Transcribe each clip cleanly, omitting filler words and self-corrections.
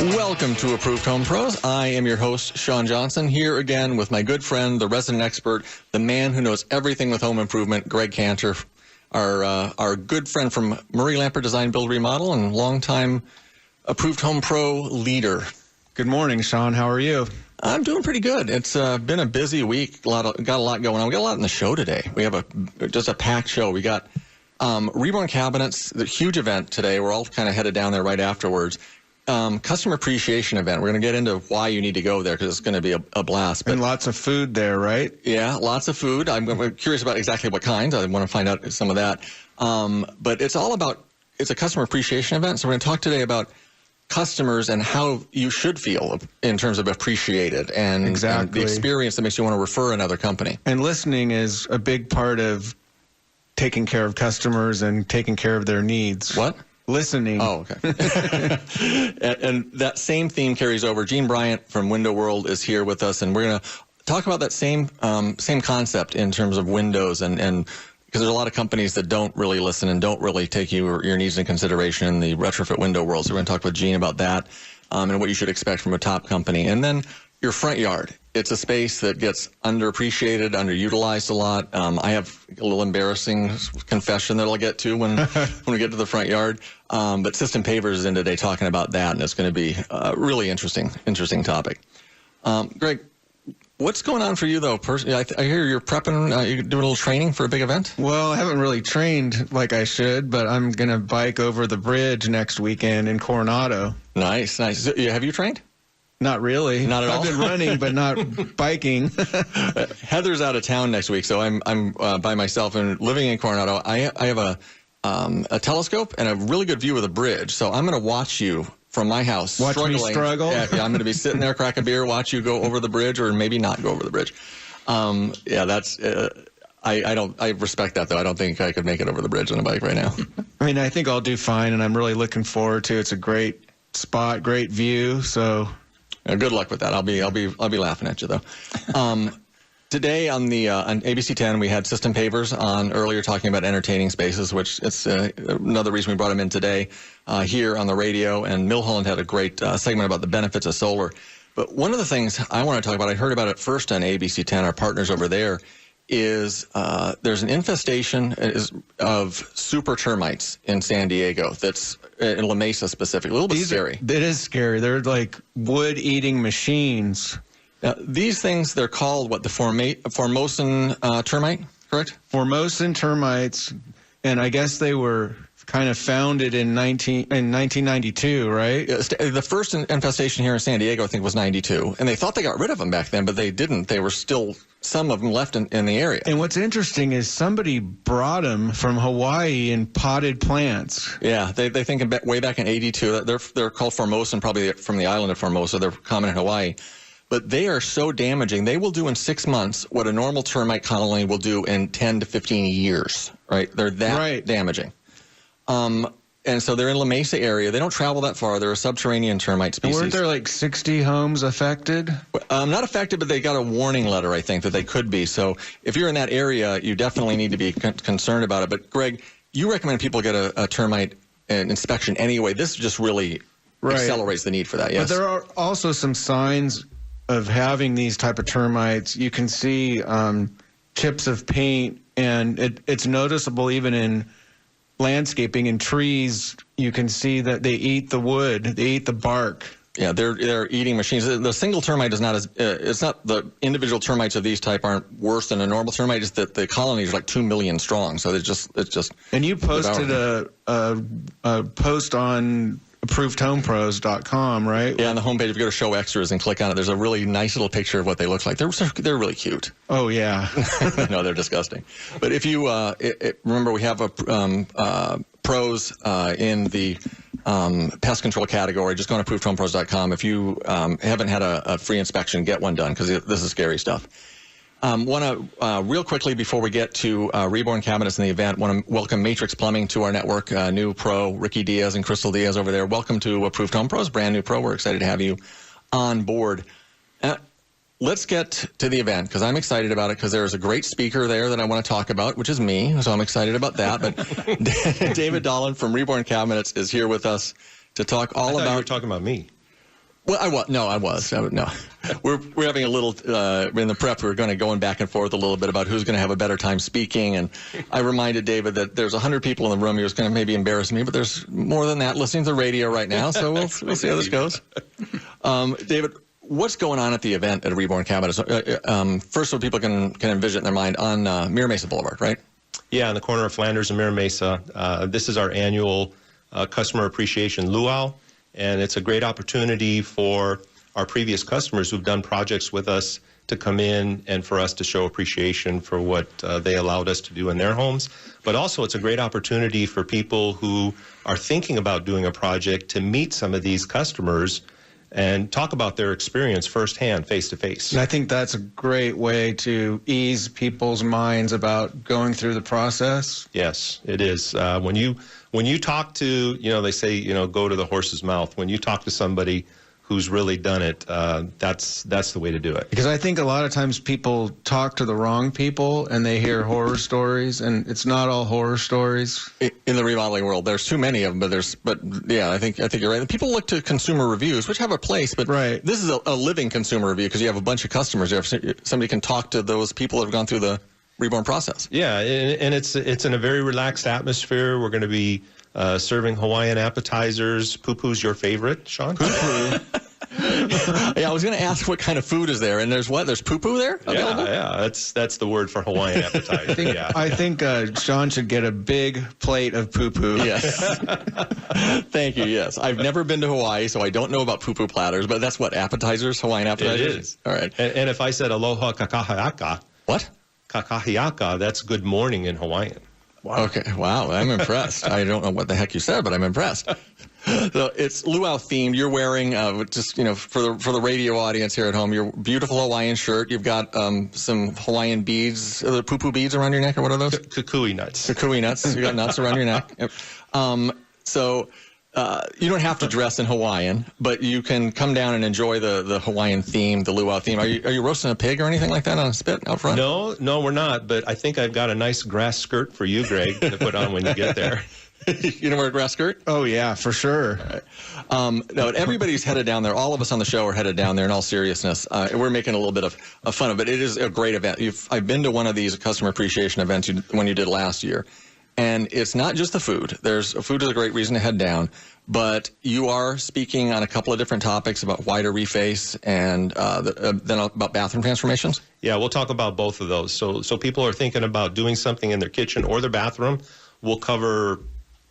Welcome to Approved Home Pros. I am your host, Sean Johnson, here again with my good friend, the resident expert, the man who knows everything with home improvement, Greg Cantor, our good friend from Murray Lamper Design, Build, Remodel, and longtime Approved Home Pro leader. Good morning, Sean. How are you? I'm doing pretty good. It's been a busy week. Got a lot going on. We got a lot in the show today. We have just a packed show. We got Reborn Cabinets, the huge event today. We're all kind of headed down there right afterwards. Customer appreciation event. We're going to get into why you need to go there because it's going to be a blast. And lots of food there, right? Yeah, lots of food. I'm curious about exactly what kinds. I want to find out some of that. But it's all about, it's a customer appreciation event. So we're going to talk today about customers and how you should feel in terms of appreciated and, exactly. and the experience that makes you want to refer another company. And listening is a big part of taking care of customers and taking care of their needs. What? Listening. Oh, okay. and that same theme carries over. Gene Bryant from Window World is here with us, and we're going to talk about that same concept in terms of windows, and because there's a lot of companies that don't really listen and don't really take your needs into consideration in the retrofit window world. So we're going to talk with Gene about that and what you should expect from a top company. And then your front yard. It's a space that gets underappreciated, underutilized a lot. I have a little embarrassing confession that I'll get to when we get to the front yard. But System Pavers is in today talking about that, and it's going to be a really interesting topic. Greg, what's going on for you, though? Personally, I hear you're prepping, you're doing a little training for a big event? Well, I haven't really trained like I should, but I'm going to bike over the bridge next weekend in Coronado. Nice. Have you trained? Not really. Not at all? I've been running, but not biking. Heather's out of town next week, so I'm by myself and living in Coronado. I have a telescope and a really good view of the bridge, so I'm going to watch you from my house. Watch struggling. Me struggle? Yeah, I'm going to be sitting there, crack a beer, watch you go over the bridge, or maybe not go over the bridge. That's... I respect that, though. I don't think I could make it over the bridge on a bike right now. I mean, I think I'll do fine, and I'm really looking forward to it. It's a great spot, great view, so... Good luck with that. I'll be laughing at you, though. Today on ABC 10, we had System Pavers on earlier talking about entertaining spaces, which it's another reason we brought him in today here on the radio. And Milholland had a great segment about the benefits of solar. But one of the things I want to talk about, I heard about it first on ABC 10, our partners over there, is there's an infestation of super termites in San Diego that's in La Mesa specifically. A little bit scary. It is scary. They're like wood-eating machines. Now, these things, they're called, what, the Formosan termite, correct? Formosan termites, and I guess they were kind of founded in 1992, right? The first infestation here in San Diego, I think, was 92, and they thought they got rid of them back then, but they didn't. They were still, some of them left in the area. And what's interesting is somebody brought them from Hawaii in potted plants. Yeah, they think way back in 82. They're called Formosan, probably from the island of Formosa. They're common in Hawaii. But they are so damaging. They will do in 6 months what a normal termite colony will do in 10 to 15 years, right? They're that damaging. And so they're in La Mesa area. They don't travel that far. They're a subterranean termite species. Weren't there like 60 homes affected? Not affected, but they got a warning letter, I think, that they could be. So if you're in that area, you definitely need to be concerned about it. But, Greg, you recommend people get a termite inspection anyway. This just really accelerates the need for that, yes? But there are also some signs of having these type of termites. You can see chips of paint, and it's noticeable even in landscaping and trees. You can see that they eat the wood, they eat the bark. Yeah, they're eating machines. The single termite is not it's not the individual termites of these type aren't worse than a normal termite. It's that the colonies are like 2 million strong. So it's just. And you posted a post on ApprovedHomePros.com, right? Yeah, on the homepage, if you go to Show Extras and click on it, there's a really nice little picture of what they look like. They're really cute. Oh, yeah. No, they're disgusting. But if you remember, we have pros in the pest control category. Just go to ApprovedHomePros.com. If you haven't had a free inspection, get one done, because this is scary stuff. Want to, real quickly before we get to Reborn Cabinets and the event, want to welcome Matrix Plumbing to our network. New pro, Ricky Diaz and Crystal Diaz over there. Welcome to Approved Home Pros, brand new pro. We're excited to have you on board. Let's get to the event, because I'm excited about it, because there's a great speaker there that I want to talk about, which is me, so I'm excited about that. But David Dolan from Reborn Cabinets is here with us to talk all about... You were talking about me. Well, I was. No. We're having a little, in the prep, we were going back and forth a little bit about who's going to have a better time speaking. And I reminded David that there's 100 people in the room. He was going to maybe embarrass me, but there's more than that listening to the radio right now. So we'll see how this goes. David, what's going on at the event at Reborn Cabinets? First, so people can envision in their mind on Mira Mesa Boulevard, right? Yeah, on the corner of Flanders and Mira Mesa. This is our annual customer appreciation luau, and it's a great opportunity for our previous customers who've done projects with us to come in and for us to show appreciation for what they allowed us to do in their homes. But also it's a great opportunity for people who are thinking about doing a project to meet some of these customers and talk about their experience firsthand, face-to-face. And I think that's a great way to ease people's minds about going through the process. Yes, it is. When you talk to, they say, go to the horse's mouth. When you talk to somebody who's really done it, that's the way to do it. Because I think a lot of times people talk to the wrong people and they hear horror stories, and it's not all horror stories. In the remodeling world, there's too many of them, but yeah, I think you're right. And people look to consumer reviews, which have a place, but right. This is a living consumer review because you have a bunch of customers. Somebody can talk to those people that have gone through the Reborn process. Yeah, and it's in a very relaxed atmosphere. We're going to be serving Hawaiian appetizers. Poo-poo's your favorite, Sean? Poo-poo. Yeah, I was going to ask what kind of food is there, and there's what? There's poo-poo there? Yeah, that's the word for Hawaiian appetizer. I think Sean should get a big plate of poo-poo. Yes. Thank you, yes. I've never been to Hawaii, so I don't know about poo-poo platters, but that's what, appetizers, Hawaiian appetizers? It is. All right. And if I said aloha kakahiaka. What? Kakahiaka, that's good morning in Hawaiian. Wow. Okay. Wow. I'm impressed. I don't know what the heck you said, but I'm impressed. So it's luau themed. You're wearing just for the radio audience here at home, your beautiful Hawaiian shirt. You've got some Hawaiian beads, the poo-poo beads around your neck, or what are those? Kukui nuts. Kukui nuts. You got nuts around your neck. Yep. So you don't have to dress in Hawaiian, but you can come down and enjoy the Hawaiian theme, the luau theme. Are you roasting a pig or anything like that on a spit out front? No, we're not. But I think I've got a nice grass skirt for you, Greg, to put on when you get there. You know wear a grass skirt? Oh, yeah, for sure. Right. No, everybody's headed down there. All of us on the show are headed down there in all seriousness. We're making a little bit of fun of it. It is a great event. I've been to one of these customer appreciation events when you did last year. And it's not just the food. Food is a great reason to head down. But you are speaking on a couple of different topics about why to reface and then about bathroom transformations? Yeah, we'll talk about both of those. So people are thinking about doing something in their kitchen or their bathroom. We'll cover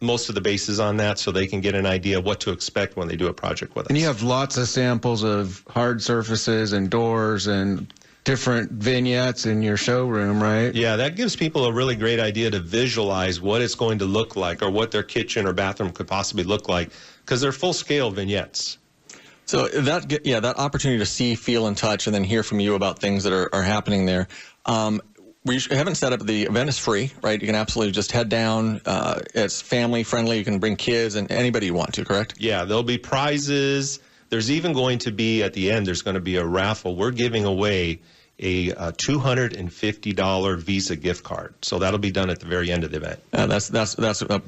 most of the bases on that so they can get an idea of what to expect when they do a project with us. And you have lots of samples of hard surfaces and doors and different vignettes in your showroom, right? Yeah, that gives people a really great idea to visualize what it's going to look like or what their kitchen or bathroom could possibly look like because they're full-scale vignettes. So that opportunity to see, feel, and touch and then hear from you about things that are happening there. We haven't set up, the event is free, right? You can absolutely just head down. It's family friendly. You can bring kids and anybody you want to, correct? Yeah, there'll be prizes. There's even going to be, at the end, there's going to be a raffle. We're giving away a $250 Visa gift card. So that'll be done at the very end of the event. That's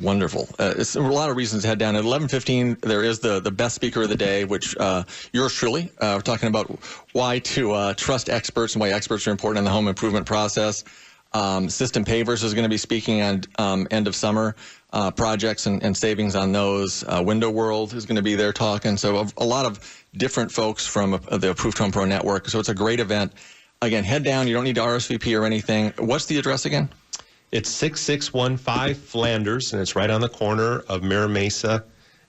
wonderful. It's a lot of reasons to head down. At 11:15, there is the best speaker of the day, which yours truly. We're talking about why to trust experts and why experts are important in the home improvement process. System Pavers is going to be speaking on end of summer projects and savings on those. Window World is going to be there talking. So a lot of different folks from the Approved Home Pro Network. So it's a great event. Again, head down. You don't need to RSVP or anything. What's the address again? It's 6615 Flanders, and it's right on the corner of Mira Mesa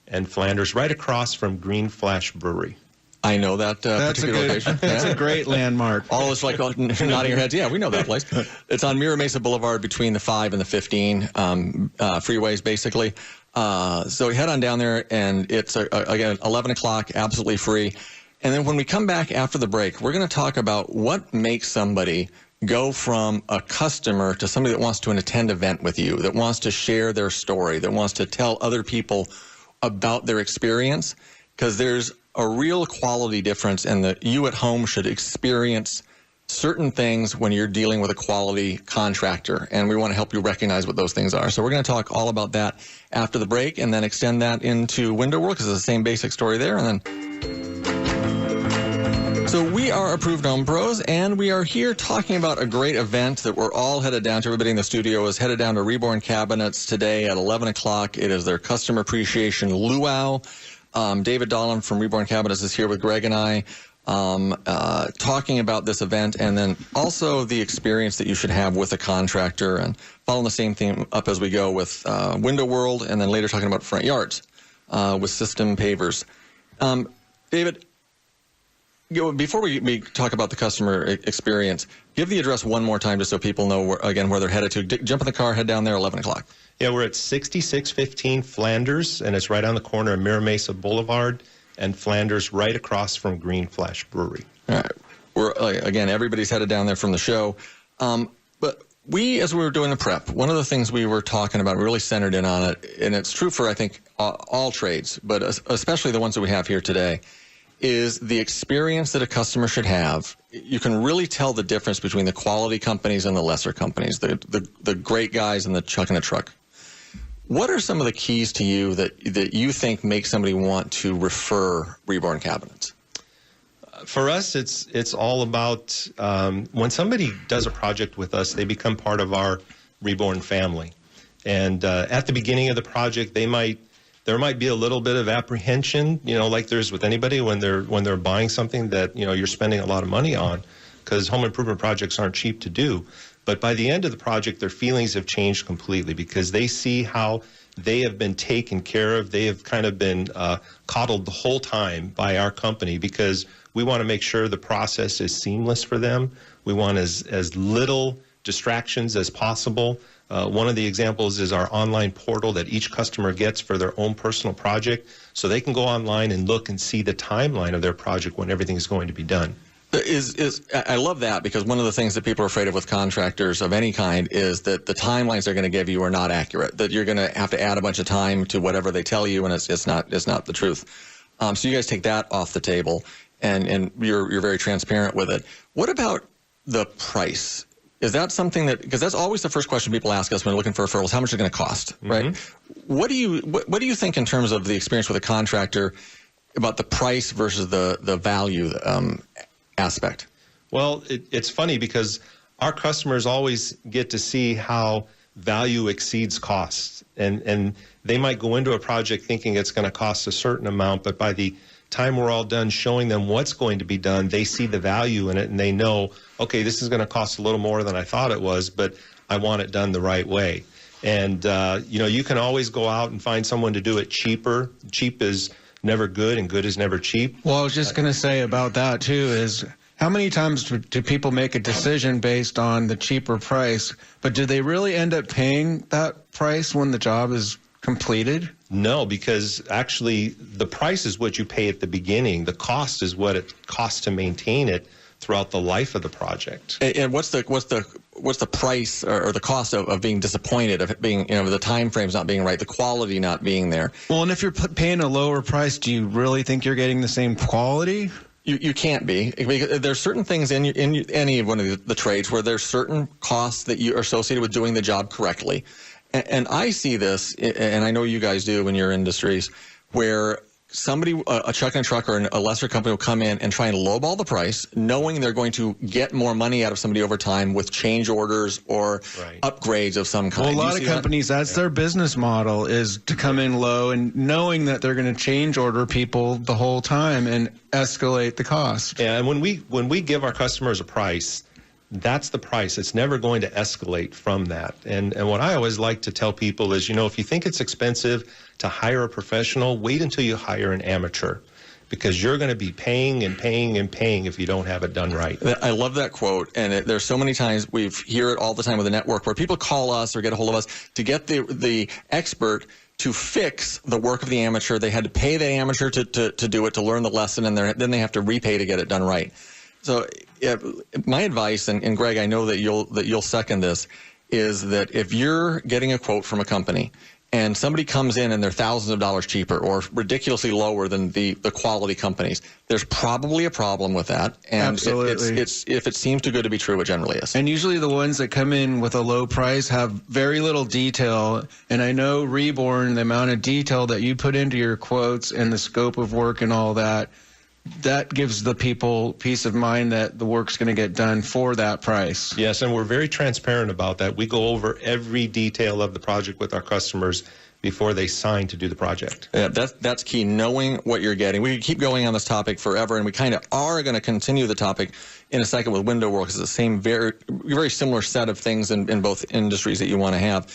and Flanders, right across from Green Flash Brewery. I know that particular location. That's a great landmark. All of us like nodding your heads. Yeah, we know that place. It's on Mira Mesa Boulevard between the 5 and the 15 freeways, basically. So head on down there, and it's, again, 11 o'clock, absolutely free. And then when we come back after the break, we're going to talk about what makes somebody go from a customer to somebody that wants to attend an event with you, that wants to share their story, that wants to tell other people about their experience, because there's a real quality difference, and that you at home should experience certain things when you're dealing with a quality contractor, and we want to help you recognize what those things are. So we're going to talk all about that after the break and then extend that into Window World because it's the same basic story there, and then We are Approved Home Pros, and we are here talking about a great event that we're all headed down to. Everybody in the studio is headed down to Reborn Cabinets today at 11 o'clock. It is their Customer Appreciation Luau. David Dahlem from Reborn Cabinets is here with Greg and I talking about this event, and then also the experience that you should have with a contractor, and following the same theme up as we go with Window World, and then later talking about front yards with System Pavers. David, before we talk about the customer experience, give the address one more time just so people know, where they're headed to. Jump in the car, head down there, 11 o'clock. Yeah, we're at 6615 Flanders, and it's right on the corner of Mira Mesa Boulevard and Flanders, right across from Green Flash Brewery. All right. Again, everybody's headed down there from the show. But as we were doing the prep, one of the things we were talking about, really centered in on it, and it's true for, I think, all trades, but especially the ones that we have here today, is the experience that a customer should have. You can really tell the difference between the quality companies and the lesser companies, the great guys and the chuck in a truck. What are some of the keys to you that you think make somebody want to refer Reborn Cabinets? For us, it's all about when somebody does a project with us, they become part of our Reborn family. And at the beginning of the project, there might be a little bit of apprehension, like there's with anybody when they're buying something that you're spending a lot of money on, because home improvement projects aren't cheap to do. But by the end of the project, their feelings have changed completely, because they see how they have been taken care of. They have kind of been coddled the whole time by our company, because we want to make sure the process is seamless for them. We want as little distractions as possible. One of the examples is our online portal that each customer gets for their own personal project, so they can go online and look and see the timeline of their project when everything is going to be done. I love that, because one of the things that people are afraid of with contractors of any kind is that the timelines they're going to give you are not accurate, that you're going to have to add a bunch of time to whatever they tell you, and it's not the truth. So you guys take that off the table, and you're very transparent with it. What about the price? Is that something because that's always the first question people ask us when they're looking for referrals, how much is it going to cost, right? Mm-hmm. What do you think in terms of the experience with a contractor about the price versus the value aspect? Well, it's funny, because our customers always get to see how value exceeds costs, and they might go into a project thinking it's going to cost a certain amount, but by the time we're all done showing them what's going to be done, they see the value in it, and they know, okay, this is going to cost a little more than I thought it was, but I want it done the right way. And you can always go out and find someone to do it cheaper. Cheap is never good, and good is never cheap. Well, I was just going to say about that, too, is how many times do people make a decision based on the cheaper price, but do they really end up paying that price when the job is completed? No, because actually the price is what you pay at the beginning. The cost is what it costs to maintain it throughout the life of the project. And what's the price or the cost of being disappointed, of it being, the time frames not being right, the quality not being there? Well, and if you're paying a lower price, do you really think you're getting the same quality? You can't be, because there's certain things in any one of the trades where there's certain costs that you are associated with doing the job correctly. And I see this, and I know you guys do in your industries, where somebody, a chuck and truck or a lesser company will come in and try and lowball the price, knowing they're going to get more money out of somebody over time with change orders or upgrades of some kind. Well, a lot of companies, that's their business model, is to come in low and knowing that they're going to change order people the whole time and escalate the cost. Yeah, and when we give our customers a price, that's the price. It's never going to escalate from that. And what I always like to tell people is, if you think it's expensive to hire a professional, wait until you hire an amateur, because you're going to be paying and paying and paying if you don't have it done right. I love that quote, and there's so many times we hear it all the time with the network where people call us or get a hold of us to get the expert to fix the work of the amateur. They had to pay the amateur to do it, to learn the lesson, and then they have to repay to get it done right. So my advice, and Greg, I know that you'll second this, is that if you're getting a quote from a company and somebody comes in and they're thousands of dollars cheaper or ridiculously lower than the quality companies, there's probably a problem with that. And absolutely. If it seems too good to be true, it generally is. And usually the ones that come in with a low price have very little detail. And I know Reborn, the amount of detail that you put into your quotes and the scope of work and all that, that gives the people peace of mind that the work's going to get done for that price. Yes, and we're very transparent about that. We go over every detail of the project with our customers before they sign to do the project. Yeah, that's key, knowing what you're getting. We could keep going on this topic forever, and we kind of are going to continue the topic in a second with Window World, because it's the same very similar set of things in both industries that you want to have.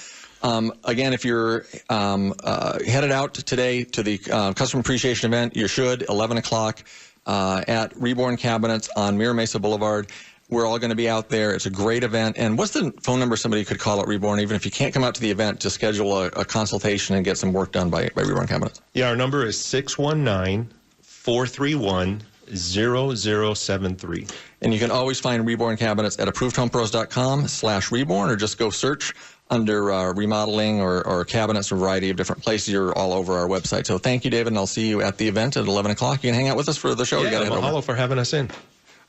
Again, if you're headed out today to the Customer Appreciation event, you should, 11 o'clock at Reborn Cabinets on Mira Mesa Boulevard. We're all going to be out there. It's a great event. And what's the phone number somebody could call at Reborn, even if you can't come out to the event, to schedule a consultation and get some work done by Reborn Cabinets? Yeah, our number is 619-431-0073. And you can always find Reborn Cabinets at ApprovedHomePros.com/Reborn, or just go search under remodeling or cabinets, a variety of different places. You're all over our website. So thank you, David, and I'll see you at the event at 11 o'clock. You can hang out with us for the show. Yeah, you gotta mahalo for having us in.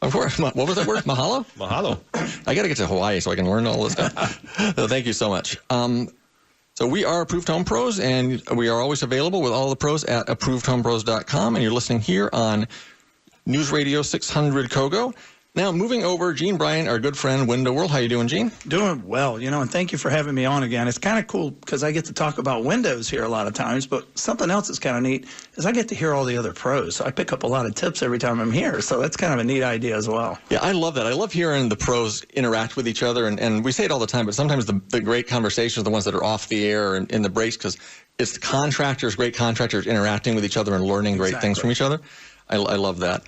Of course. What was that word? Mahalo? Mahalo. I got to get to Hawaii so I can learn all this stuff. So thank you so much. So we are Approved Home Pros, and we are always available with all the pros at ApprovedHomePros.com. And you're listening here on News Radio 600 Kogo. Now, moving over, Gene Bryant, our good friend, Window World. How you doing, Gene? Doing well, and thank you for having me on again. It's kind of cool because I get to talk about windows here a lot of times, but something else that's kind of neat is I get to hear all the other pros. So I pick up a lot of tips every time I'm here, so that's kind of a neat idea as well. Yeah, I love that. I love hearing the pros interact with each other, and we say it all the time, but sometimes the great conversations are the ones that are off the air and in the breaks, because it's the contractors, great contractors, interacting with each other and learning great things from each other. I love that.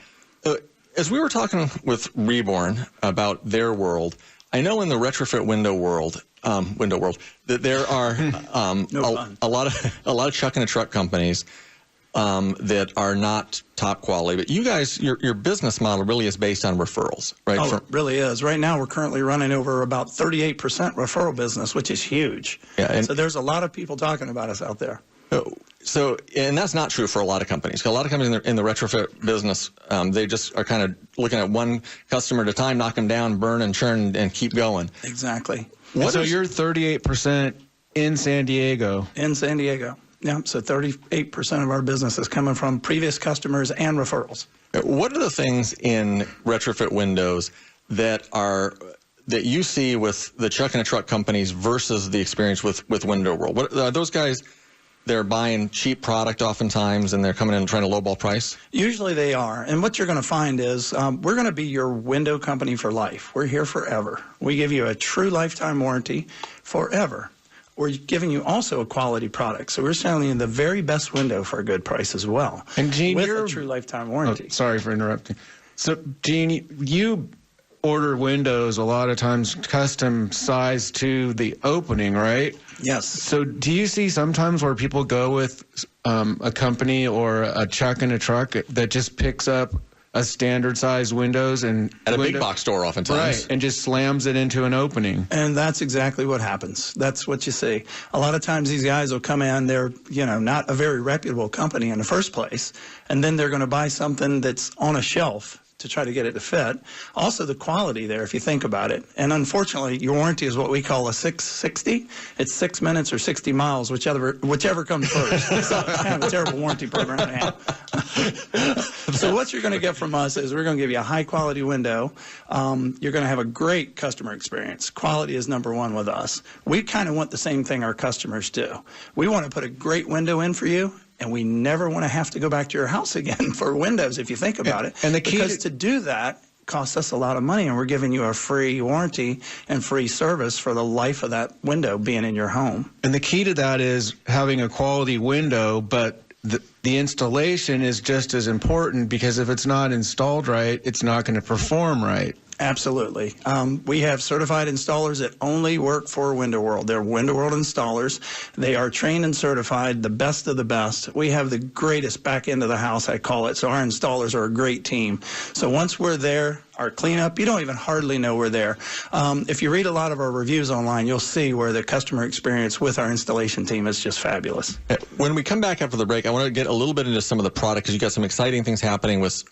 As we were talking with Reborn about their world, I know in the retrofit window world, that there are a lot of chuck in a truck companies that are not top quality. But you guys, your business model really is based on referrals, right? Oh, it really is. Right now, we're currently running over about 38% referral business, which is huge. Yeah, so there's a lot of people talking about us out there. So, and that's not true for a lot of companies. A lot of companies in the retrofit business, they just are kind of looking at one customer at a time, knock them down, burn and churn, and keep going. Exactly. So you're 38% in San Diego. In San Diego. Yeah, so 38% of our business is coming from previous customers and referrals. What are the things in retrofit windows that you see with the chuck in a truck companies versus the experience with Window World? What are those guys? They're buying cheap product oftentimes, and they're coming in and trying to lowball price? Usually they are. And what you're going to find is we're going to be your window company for life. We're here forever. We give you a true lifetime warranty forever. We're giving you also a quality product. So we're selling you the very best window for a good price as well. And Gene, with a true lifetime warranty. Oh, sorry for interrupting. So, Gene, you order windows a lot of times custom size to the opening, right? Yes. So do you see sometimes where people go with a company or a chuck in a truck that just picks up a standard size windows and at a big box store oftentimes, right, and just slams it into an opening? And that's exactly what happens. That's what you see. A lot of times these guys will come in, they're not a very reputable company in the first place, and then they're going to buy something that's on a shelf to try to get it to fit. Also, the quality there, if you think about it. And unfortunately, your warranty is what we call a 660. It's 6 minutes or 60 miles, whichever comes first. It's kind of a terrible warranty program to have. So what you're going to get from us is we're going to give you a high-quality window. You're going to have a great customer experience. Quality is number one with us. We kind of want the same thing our customers do. We want to put a great window in for you, and we never want to have to go back to your house again for windows, if you think about it. And the key because to do that costs us a lot of money, and we're giving you a free warranty and free service for the life of that window being in your home. And the key to that is having a quality window, but the installation is just as important, because if it's not installed right, it's not going to perform right. Absolutely. We have certified installers that only work for Window World. They're Window World installers. They are trained and certified, the best of the best. We have the greatest back end of the house, I call it. So our installers are a great team. So once we're there, our cleanup, you don't even hardly know we're there. If you read a lot of our reviews online, you'll see where the customer experience with our installation team is just fabulous. When we come back after the break, I want to get a little bit into some of the product, because you got some exciting things happening with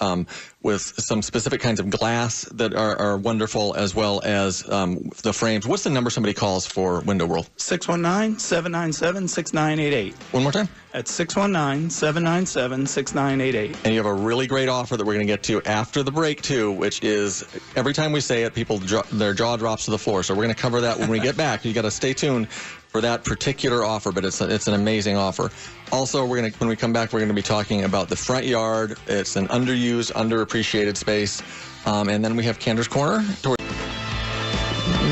some specific kinds of glass that are wonderful, as well as the frames. What's the number somebody calls for Window World? 619-797-6988. One more time. at 619-797-6988. And you have a really great offer that we're going to get to after the break, too, which is every time we say it, their jaw drops to the floor. So we're going to cover that when we get back. You got to stay tuned for that particular offer, but it's an amazing offer. Also, when we come back, we're going to be talking about the front yard. It's an underused, underappreciated space. And then we have Cantor's Corner.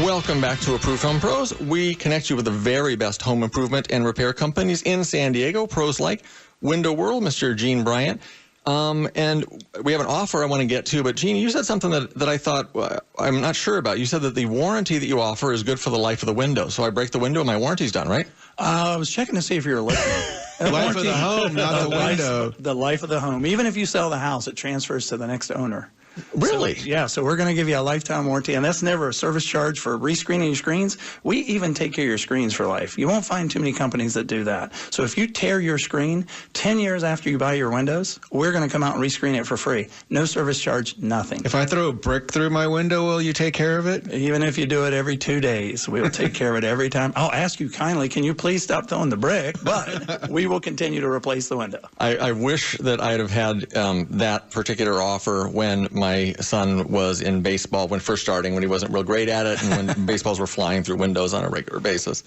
Welcome back to Approved Home Pros. We connect you with the very best home improvement and repair companies in San Diego, pros like Window World, Mr. Gene Bryant. And we have an offer I want to get to, but Gene, you said something that I thought I'm not sure about. You said that the warranty that you offer is good for the life of the window. So I break the window and my warranty's done, right? I was checking to see if you were listening. Life of the home, not the window. The life of the home. Even if you sell the house, it transfers to the next owner. Really? So we're going to give you a lifetime warranty, and that's never a service charge for rescreening your screens. We even take care of your screens for life. You won't find too many companies that do that. So if you tear your screen 10 years after you buy your windows, we're going to come out and rescreen it for free. No service charge, nothing. If I throw a brick through my window, will you take care of it? Even if you do it every 2 days, we'll take care of it every time. I'll ask you kindly, can you please stop throwing the brick? But we will continue to replace the window. I wish that I'd have had that particular offer when my son was in baseball, when first starting, when he wasn't real great at it, and when baseballs were flying through windows on a regular basis.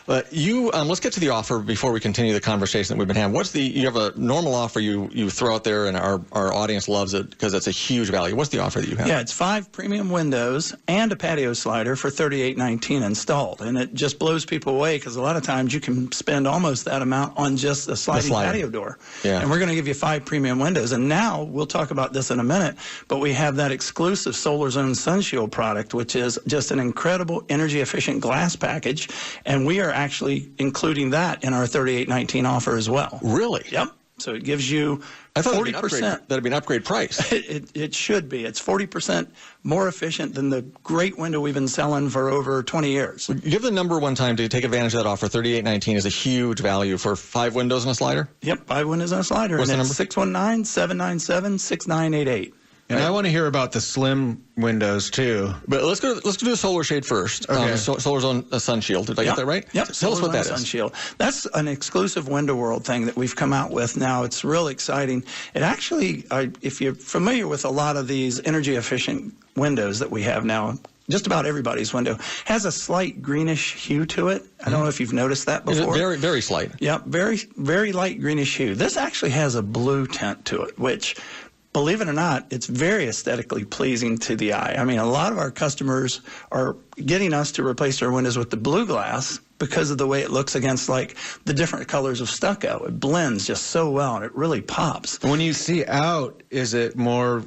But let's get to the offer before we continue the conversation that we've been having. You have a normal offer you throw out there, and our audience loves it because it's a huge value. What's the offer that you have? Yeah, it's 5 premium windows and a patio slider for $38.19 installed, and it just blows people away because a lot of times you can spend almost that amount on just a sliding patio door. Yeah. And we're going to give you 5 premium windows, and now we'll talk about this in a minute, but we have that exclusive Solar Zone Sunshield product, which is just an incredible energy efficient glass package, and we are actually including that in our $38.19 offer as well. Really? Yep. So it gives you 40%. That'd be an upgrade price. It should be. It's 40% more efficient than the great window we've been selling for over 20 years. Give the number one time to take advantage of that offer. $38.19 is a huge value for 5 windows and a slider? Yep, 5 windows and a slider. What's the number? 619-797-6988. And I want to hear about the slim windows too. But let's do the solar shade first. Okay. Solar Zone Sunshield. Did I get that right? Yep. Tell us what that is. Sunshield. That's an exclusive Window World thing that we've come out with now. It's real exciting. It actually, if you're familiar with a lot of these energy efficient windows that we have now, just about everybody's window has a slight greenish hue to it. I don't know if you've noticed that before. Very, very slight. Yep, very, very light greenish hue. This actually has a blue tint to it, which, believe it or not, it's very aesthetically pleasing to the eye. I mean, a lot of our customers are getting us to replace their windows with the blue glass because of the way it looks against like the different colors of stucco. It blends just so well, and it really pops. When you see out, is it more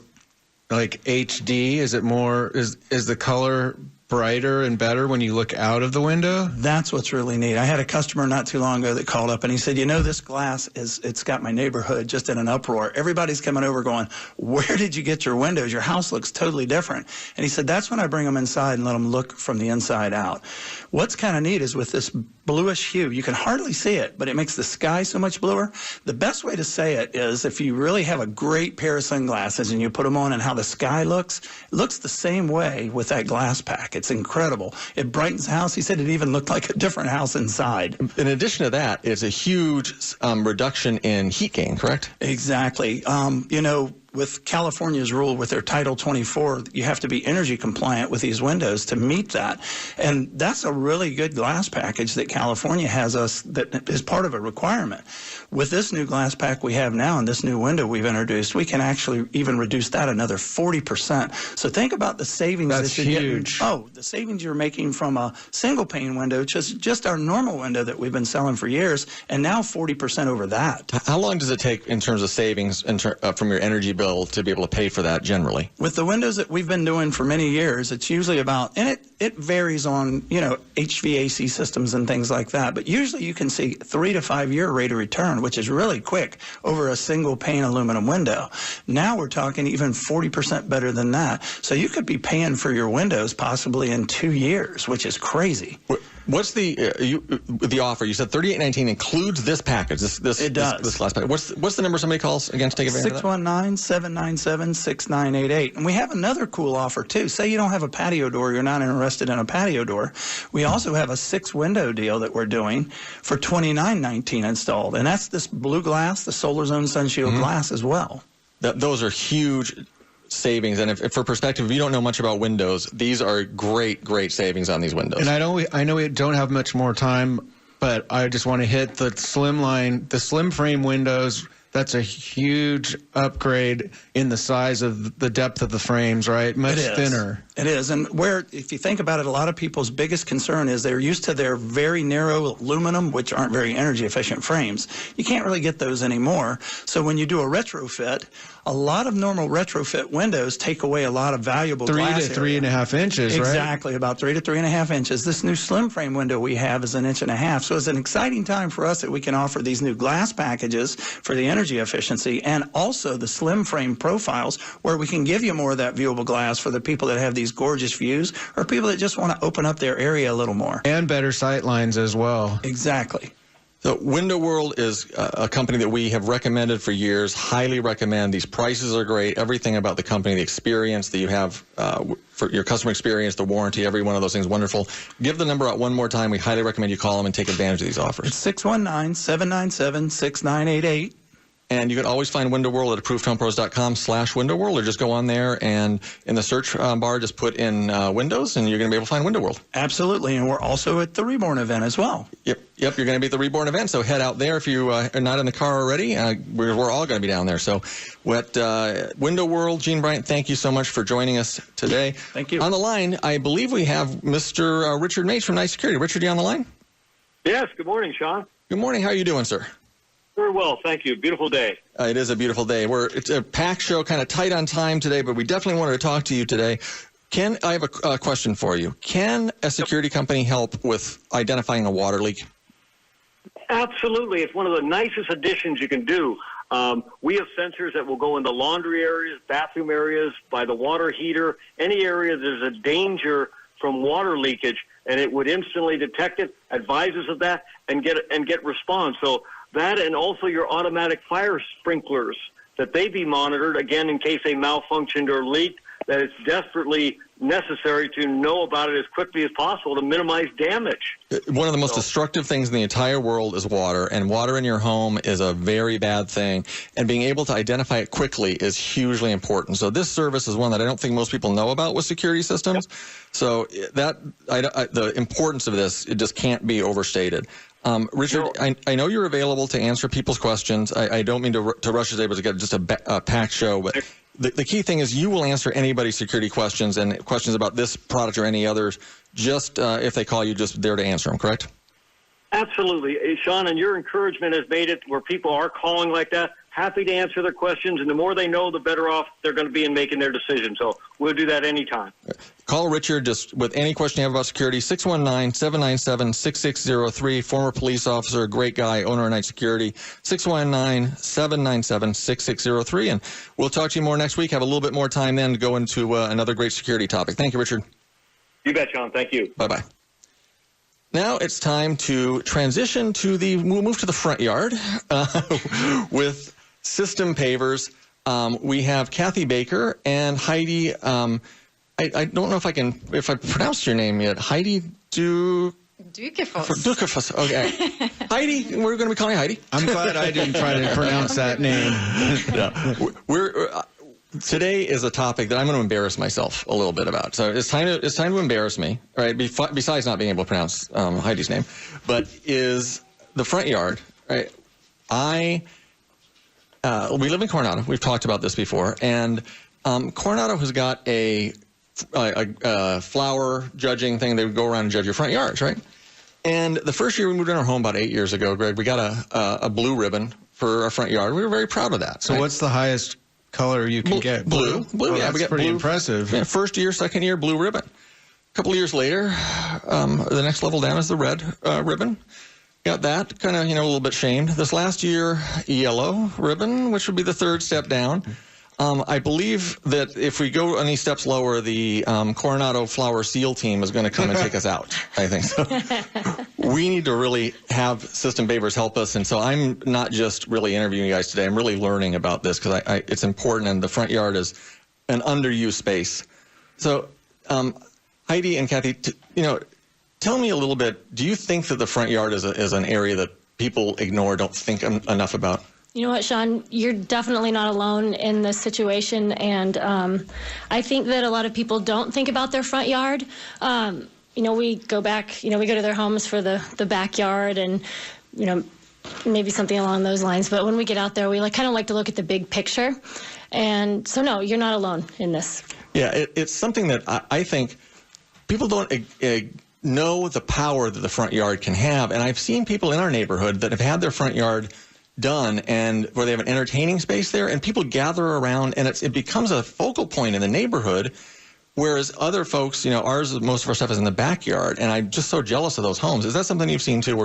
like HD? Is it more, is the color brighter and better when you look out of the window? That's what's really neat. I had a customer not too long ago that called up and he said, this glass it's got my neighborhood just in an uproar. Everybody's coming over going, where did you get your windows? Your house looks totally different. And he said, that's when I bring them inside and let them look from the inside out. What's kind of neat is with this bluish hue, you can hardly see it, but it makes the sky so much bluer. The best way to say it is if you really have a great pair of sunglasses and you put them on and how the sky looks, it looks the same way with that glass pack. It's incredible. It brightens the house. He said it even looked like a different house inside. In addition to that, it's a huge reduction in heat gain, correct? Exactly. With California's rule with their Title 24, you have to be energy compliant with these windows to meet that. And that's a really good glass package that California has us that is part of a requirement. With this new glass pack we have now and this new window we've introduced, we can actually even reduce that another 40%. So think about the savings that you're huge. getting. The savings you're making from a single pane window, just our normal window that we've been selling for years, and now 40% over that. How long does it take in terms of savings from your energy bill to be able to pay for that generally? With the windows that we've been doing for many years, it's usually about, and it varies on, HVAC systems and things like that, but usually you can see 3 to 5 year rate of return, which is really quick over a single pane aluminum window. Now we're talking even 40% better than that. So you could be paying for your windows possibly in 2 years, which is crazy. What's the offer? You said $38.19 includes this package. It does. This last package. What's the number somebody calls again to take advantage of that? 619-797-6988. And we have another cool offer too. Say you don't have a patio door, you're not interested in a patio door. We also have a 6-window deal that we're doing for $29.19 installed, and that's this blue glass, the Solar Zone Sunshield glass as well. Those are huge savings, and if for perspective, if you don't know much about windows, these are great savings on these windows. And I know we don't have much more time, but I just want to hit the SlimFrame windows. That's a huge upgrade in the size of the depth of the frames, right? Much thinner. It is. And if you think about it, a lot of people's biggest concern is they're used to their very narrow aluminum, which aren't very energy efficient frames. You can't really get those anymore. So when you do a retrofit, a lot of normal retrofit windows take away a lot of valuable glass 3 to 3.5 inches, right? Exactly, about 3 to 3.5 inches. This new SlimFrame window we have is 1.5 inches. So it's an exciting time for us that we can offer these new glass packages for the energy efficiency, and also the SlimFrame profiles, where we can give you more of that viewable glass for the people that have these gorgeous views, or people that just want to open up their area a little more. And better sight lines as well. Exactly. So Window World is a company that we have recommended for years, highly recommend. These prices are great. Everything about the company, the experience that you have for your customer experience, the warranty, every one of those things, wonderful. Give the number out one more time. We highly recommend you call them and take advantage of these offers. It's 619-797-6988. And you can always find Window World at ApprovedHomePros.com/Window World, or just go on there and in the search bar, just put in Windows, and you're going to be able to find Window World. Absolutely. And we're also at the Reborn event as well. Yep. You're going to be at the Reborn event, so head out there if you are not in the car already. We're all going to be down there. So Window World, Gene Bryant, thank you so much for joining us today. Thank you. On the line, I believe we have Mr. Richard Mage from Night Security. Richard, you on the line? Yes. Good morning, Sean. Good morning. How are you doing, sir? Very well, thank you. Beautiful day. It is a beautiful day. It's a packed show, kind of tight on time today, but we definitely wanted to talk to you today. I have a question for you. Can a security company help with identifying a water leak? Absolutely. It's one of the nicest additions you can do. We have sensors that will go in the laundry areas, bathroom areas, by the water heater, any area there's a danger from water leakage, and it would instantly detect it, advises of that, and get response. So that, and also your automatic fire sprinklers, that they be monitored, again, in case they malfunctioned or leaked, that it's desperately necessary to know about it as quickly as possible to minimize damage. One of the most destructive things in the entire world is water, and water in your home is a very bad thing, and being able to identify it quickly is hugely important. So this service is one that I don't think most people know about with security systems. Yep. So the importance of this, it just can't be overstated. Richard, no. I know you're available to answer people's questions. I don't mean to rush us able to get just a packed show, but the key thing is you will answer anybody's security questions and questions about this product or any others, just if they call you, just there to answer them, correct? Absolutely. Sean, and your encouragement has made it where people are calling like that. Happy to answer their questions, and the more they know, the better off they're going to be in making their decision. So we'll do that anytime. Call Richard just with any question you have about security, 619-797-6603, former police officer, great guy, owner of Night Security, 619-797-6603. And we'll talk to you more next week. Have a little bit more time then to go into another great security topic. Thank you, Richard. You bet, Sean. Thank you. Bye-bye. Now it's time to transition we'll move to the front yard with System Pavers. We have Kathy Baker and Heidi. I don't know if I pronounced your name yet. Heidi Dukefus. Okay. Heidi, we're going to be calling you Heidi. I'm glad I didn't try to pronounce that name. Yeah. Today is a topic that I'm going to embarrass myself a little bit about. So it's time to embarrass me, right? Besides not being able to pronounce Heidi's name, but is the front yard, right? We live in Coronado. We've talked about this before, and Coronado has got a flower judging thing. They would go around and judge your front yards, right? And the first year we moved in our home about 8 years ago, Greg, we got a blue ribbon for our front yard. We were very proud of that. So right? What's the highest color you can get? Blue. Yeah, that's we got pretty blue. Impressive. Yeah, first year, second year, blue ribbon. A couple of years later, the next level down is the red ribbon. Got that, kind of, a little bit shamed. This last year, yellow ribbon, which would be the third step down. I believe that if we go any steps lower, the Coronado Flower Seal team is going to come and take us out, I think. So we need to really have System Pavers help us. And so I'm not just really interviewing you guys today. I'm really learning about this because it's important, and the front yard is an underused space. So Heidi and Kathy, tell me a little bit, do you think that the front yard is an area that people ignore, don't think enough about? You know what, Sean, you're definitely not alone in this situation, and I think that a lot of people don't think about their front yard. We go back, we go to their homes for the backyard and, maybe something along those lines. But when we get out there, we kind of like to look at the big picture. And so, no, you're not alone in this. Yeah, it's something that I think people don't know the power that the front yard can have. And I've seen people in our neighborhood that have had their front yard done and where they have an entertaining space there, and people gather around, and it becomes a focal point in the neighborhood, whereas other folks, most of our stuff is in the backyard, and I'm just so jealous of those homes. Is that something you've seen too,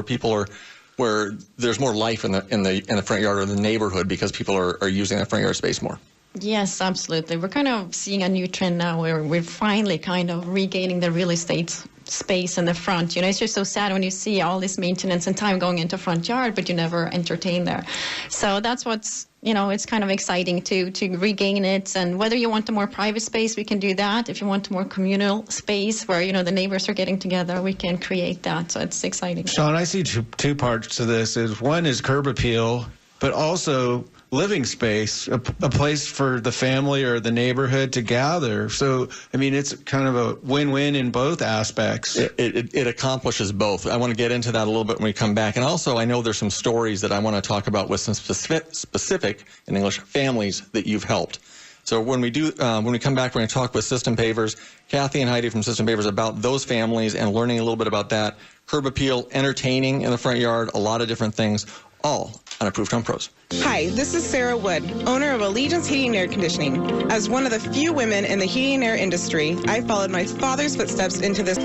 where there's more life in the front yard or the neighborhood because people are using that front yard space more? Yes, absolutely. We're kind of seeing a new trend now where we're finally kind of regaining the real estate space in the front. It's just so sad when you see all this maintenance and time going into front yard, but you never entertain there. So that's what's, it's kind of exciting to regain it. And whether you want a more private space, we can do that. If you want a more communal space where, the neighbors are getting together, we can create that. So it's exciting. Sean, I see two parts to this. One is curb appeal, but also living space, a place for the family or the neighborhood to gather. So, it's kind of a win-win in both aspects. It accomplishes both. I want to get into that a little bit when we come back. And also, I know there's some stories that I want to talk about with some specific, in English, families that you've helped. So when we come back, we're going to talk with System Pavers, Kathy and Heidi from System Pavers, about those families and learning a little bit about that. Curb appeal, entertaining in the front yard, a lot of different things, all on Approved Home Pros. Hi, this is Sarah Wood, owner of Allegiance Heating and Air Conditioning. As one of the few women in the heating and air industry, I followed my father's footsteps into this.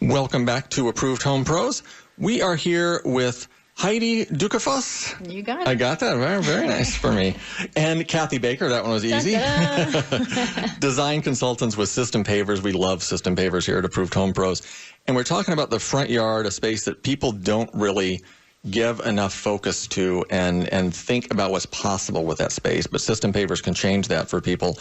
Welcome back to Approved Home Pros. We are here with Heidi Dukafoss. You got it. I got that. Very, very nice for me. And Kathy Baker. That one was easy. Design consultants with System Pavers. We love System Pavers here at Approved Home Pros. And we're talking about the front yard, a space that people don't really give enough focus to and think about what's possible with that space. But System Pavers can change that for people.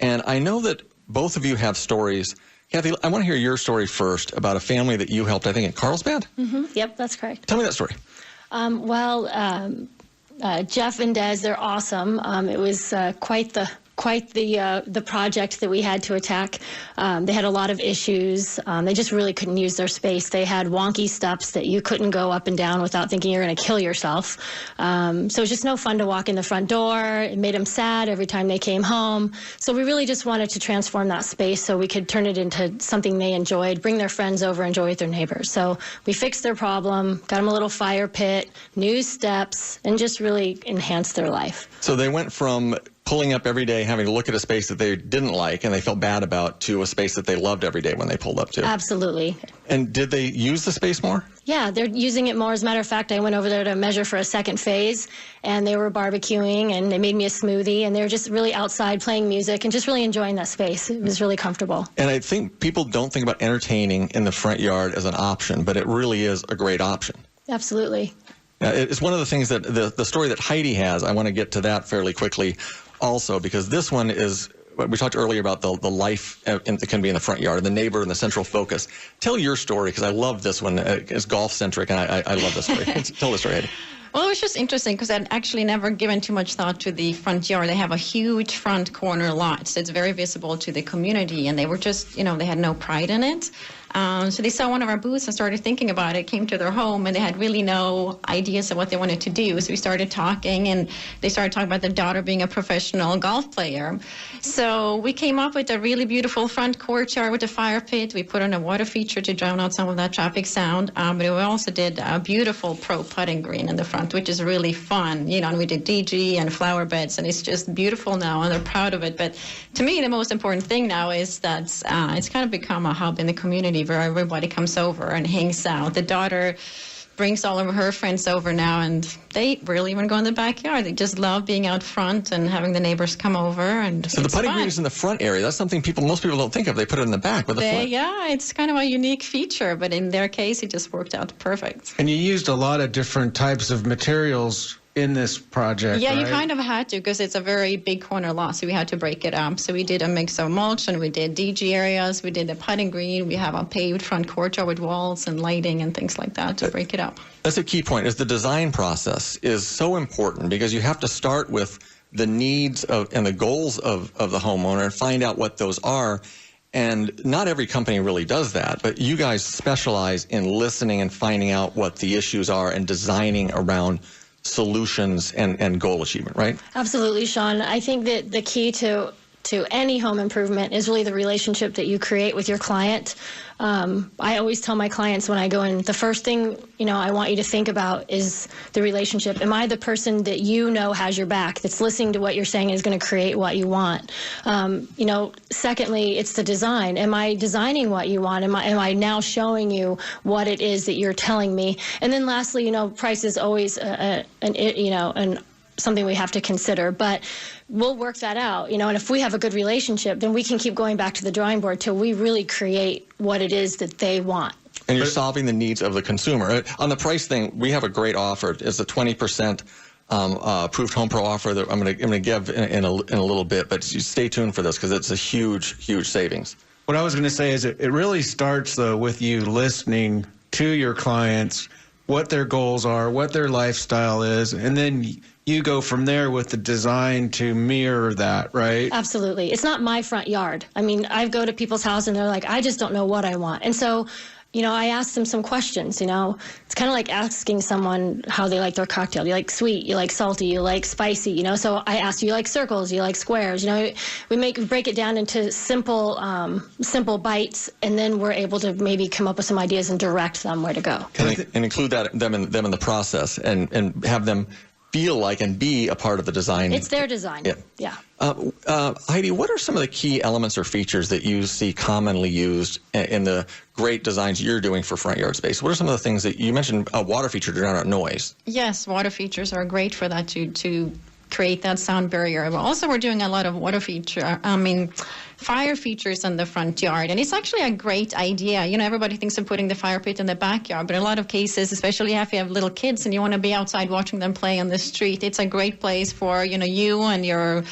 And I know that both of you have stories. Kathy, I want to hear your story first about a family that you helped, I think, in Carlsbad? Mm-hmm. Yep, that's correct. Tell me that story. Jeff and Des, they're awesome. It was quite the project that we had to attack. They had a lot of issues. They just really couldn't use their space. They had wonky steps that you couldn't go up and down without thinking you're going to kill yourself. So it was just no fun to walk in the front door. It made them sad every time they came home. So we really just wanted to transform that space so we could turn it into something they enjoyed, bring their friends over, enjoy with their neighbors. So we fixed their problem, got them a little fire pit, new steps, and just really enhanced their life. So they went from pulling up every day, having to look at a space that they didn't like and they felt bad about, to a space that they loved every day when they pulled up to. Absolutely. And did they use the space more? Yeah, they're using it more. As a matter of fact, I went over there to measure for a second phase, and they were barbecuing, and they made me a smoothie, and they were just really outside playing music and just really enjoying that space. It was really comfortable. And I think people don't think about entertaining in the front yard as an option, but it really is a great option. Absolutely. It's one of the things that the story that Heidi has, I want to get to that fairly quickly also, because this one is, we talked earlier about the life that can be in the front yard, and the neighbor and the central focus. Tell your story, because I love this one. It's golf-centric, and I love this story. Tell the story, Heidi. Well, it was just interesting because I'd actually never given too much thought to the front yard. They have a huge front corner lot, so it's very visible to the community, and they were just, they had no pride in it. So they saw one of our booths and started thinking about it, came to their home, and they had really no ideas of what they wanted to do. So we started talking, and they started talking about their daughter being a professional golf player. So we came up with a really beautiful front courtyard with a fire pit. We put on a water feature to drown out some of that traffic sound. But we also did a beautiful pro putting green in the front, which is really fun. And we did DG and flower beds, and it's just beautiful now, and they're proud of it. But to me, the most important thing now is that it's kind of become a hub in the community where everybody comes over and hangs out. The daughter brings all of her friends over now, and they really even go in the backyard. They just love being out front and having the neighbors come over. And so the putting green is in the front area. That's something most people don't think of. They put it in the back with the front. Yeah, it's kind of a unique feature, but in their case, it just worked out perfect. And you used a lot of different types of materials in this project, Yeah, right? you kind of had to, because it's a very big corner lot, so we had to break it up. So we did a mix of mulch, and we did DG areas, we did the putting green, we have a paved front courtyard with walls and lighting and things like that to break it up. That's a key point, is the design process is so important, because you have to start with the needs and the goals of the homeowner and find out what those are. And not every company really does that, but you guys specialize in listening and finding out what the issues are and designing around solutions and goal achievement, right? Absolutely, Sean. I think that the key to any home improvement is really the relationship that you create with your client. I always tell my clients when I go in, the first thing, I want you to think about is the relationship. Am I the person that has your back, that's listening to what you're saying, is going to create what you want? Secondly, it's the design. Am I designing what you want? Am I now showing you what it is that you're telling me? And then lastly, price is always something we have to consider, but we'll work that out, and if we have a good relationship, then we can keep going back to the drawing board till we really create what it is that they want. And you're solving the needs of the consumer. On the price thing, we have a great offer. It's a 20% approved Home Pro offer that I'm going to give in a little bit, but you stay tuned for this because it's a huge, huge savings. What I was going to say is it really starts, though, with you listening to your clients, what their goals are, what their lifestyle is, and then you go from there with the design to mirror that, right? Absolutely. It's not my front yard. I mean, I go to people's house and they're like, I just don't know what I want. And so, I ask them some questions, It's kind of like asking someone how they like their cocktail. Do you like sweet? You like salty? You like spicy? So I ask, do you like circles? Do you like squares? We break it down into simple bites, and then we're able to maybe come up with some ideas and direct them where to go. And include them in the process and have them feel like and be a part of the design. It's their design. Yeah. Heidi, what are some of the key elements or features that you see commonly used in the great designs you're doing for front yard space? What are some of the things that you mentioned? A water feature to drown out noise. Yes, water features are great for that to create that sound barrier. But also, we're doing a lot of fire features in the front yard, and it's actually a great idea. Everybody thinks of putting the fire pit in the backyard, but in a lot of cases, especially if you have little kids and you want to be outside watching them play on the street, it's a great place for you and your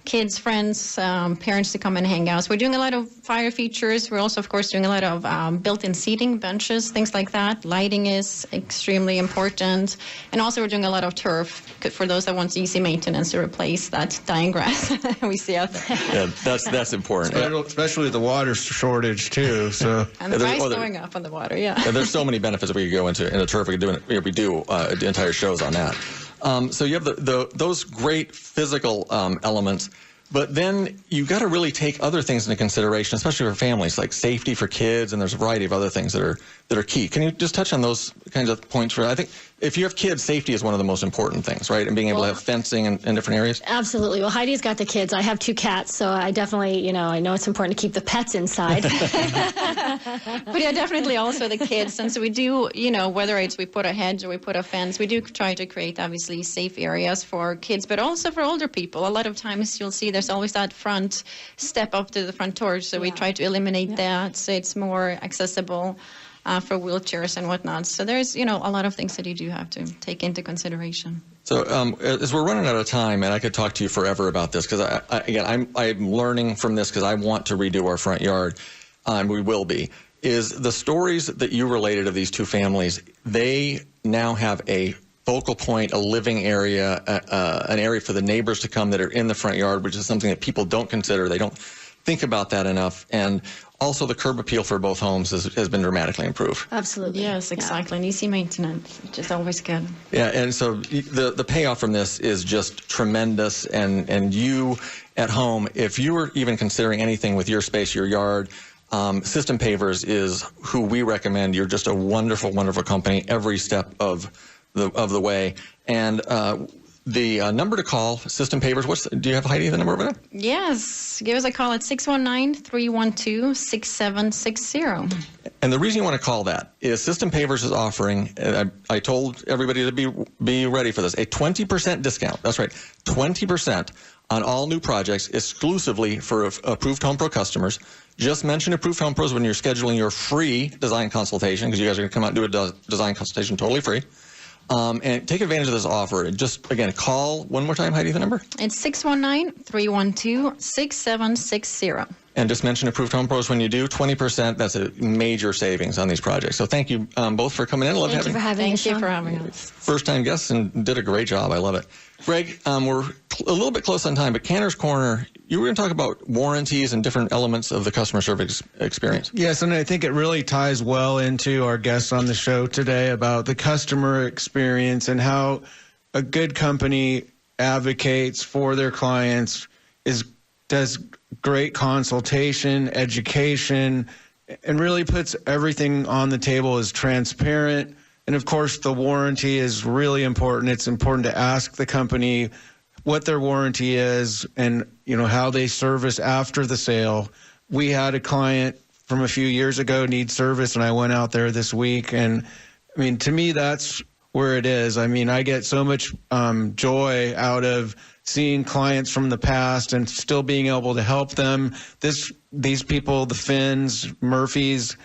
kids, friends, parents to come and hang out. So we're doing a lot of fire features. We're also, of course, doing a lot of built-in seating, benches, things like that. Lighting is extremely important. And also we're doing a lot of turf for those that want easy maintenance to replace that dying grass we see out there. Yeah, that's important. Especially the water shortage, too. So. And the price going up on the water, yeah. There's so many benefits that we could go into turf. We do entire shows on that. So you have those great physical elements, but then you got to really take other things into consideration, especially for families, like safety for kids, and there's a variety of other things that are key. Can you just touch on those kinds of points? I think if you have kids, safety is one of the most important things, right? And being able to have fencing in different areas. Absolutely. Well, Heidi's got the kids. I have 2 cats, so I definitely, I know it's important to keep the pets inside. But yeah, definitely also the kids. And so we do, whether it's we put a hedge or we put a fence, we do try to create obviously safe areas for kids, but also for older people. A lot of times you'll see there's always that front step up to the front door, so we try to eliminate that so it's more accessible for wheelchairs and whatnot. So there's, a lot of things that you do have to take into consideration. So as we're running out of time, and I could talk to you forever about this, because I'm learning from this because I want to redo our front yard, and we will be, is the stories that you related of these 2 families, they now have a focal point, a living area, an area for the neighbors to come that are in the front yard, which is something that people don't consider. They don't think about that enough. And also the curb appeal for both homes has been dramatically improved. Absolutely. Yes, exactly. And easy maintenance, which is always good. Yeah, and so the payoff from this is just tremendous. And you at home, if you were even considering anything with your space, your yard, System Pavers is who we recommend. You're just a wonderful, wonderful company every step of the way. And the number to call, System Pavers, do you have, Heidi, the number over there? Yes. Give us a call at 619-312-6760. And the reason you want to call that is System Pavers is offering, I told everybody to be ready for this, a 20% discount. That's right, 20% on all new projects exclusively for Approved Home Pro customers. Just mention Approved Home Pros when you're scheduling your free design consultation, because you guys are going to come out and do a design consultation totally free. And take advantage of this offer. Just, again, call one more time, Heidi, the number? It's 619-312-6760. And just mention Approved Home Pros when you do. 20%, that's a major savings on these projects. So thank you both for coming in. Thank you for having us. Thank you for having us. First-time guests, and did a great job. I love it. Greg, we're a little bit close on time, but Cantor's Corner, you were going to talk about warranties and different elements of the customer service experience. Yes, and I think it really ties well into our guests on the show today about the customer experience and how a good company advocates for their clients, does great consultation, education, and really puts everything on the table as transparent. And of course, the warranty is really important. It's important to ask the company what their warranty is and, how they service after the sale. We had a client from a few years ago need service, and I went out there this week. And I mean, to me, that's where it is. I mean, I get so much joy out of seeing clients from the past and still being able to help them. These people, the Finns, Murphys,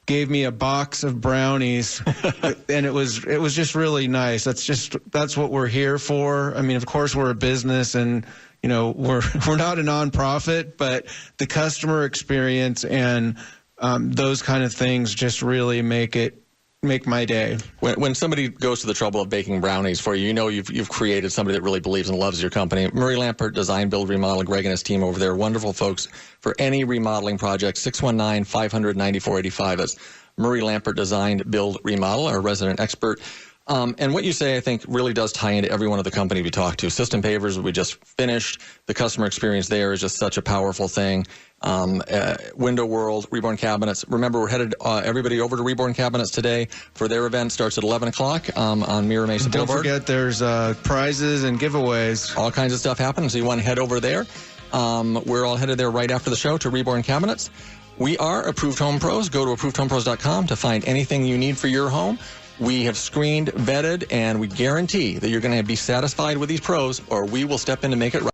gave me a box of brownies, and it was just really nice. That's what we're here for. I mean, of course, we're a business, and we're not a nonprofit, but the customer experience and those kind of things just really make my day. When somebody goes to the trouble of baking brownies for you, you've created somebody that really believes and loves your company. Murray Lampert, Design, Build, Remodel, Greg and his team over there, wonderful folks for any remodeling project. 619-500-9485. That's Murray Lampert, Design, Build, Remodel, our resident expert. And what you say, I think, really does tie into every one of the company we talk to. System Pavers, we just finished. The customer experience there is just such a powerful thing. Window World, Reborn Cabinets. Remember, we're headed everybody over to Reborn Cabinets today for their event. Starts at 11 o'clock on Mira Mesa Boulevard. Don't forget, there's prizes and giveaways. All kinds of stuff happening, so you want to head over there. We're all headed there right after the show to Reborn Cabinets. We are Approved Home Pros. Go to ApprovedHomePros.com to find anything you need for your home. We have screened, vetted, and we guarantee that you're going to be satisfied with these pros, or we will step in to make it right.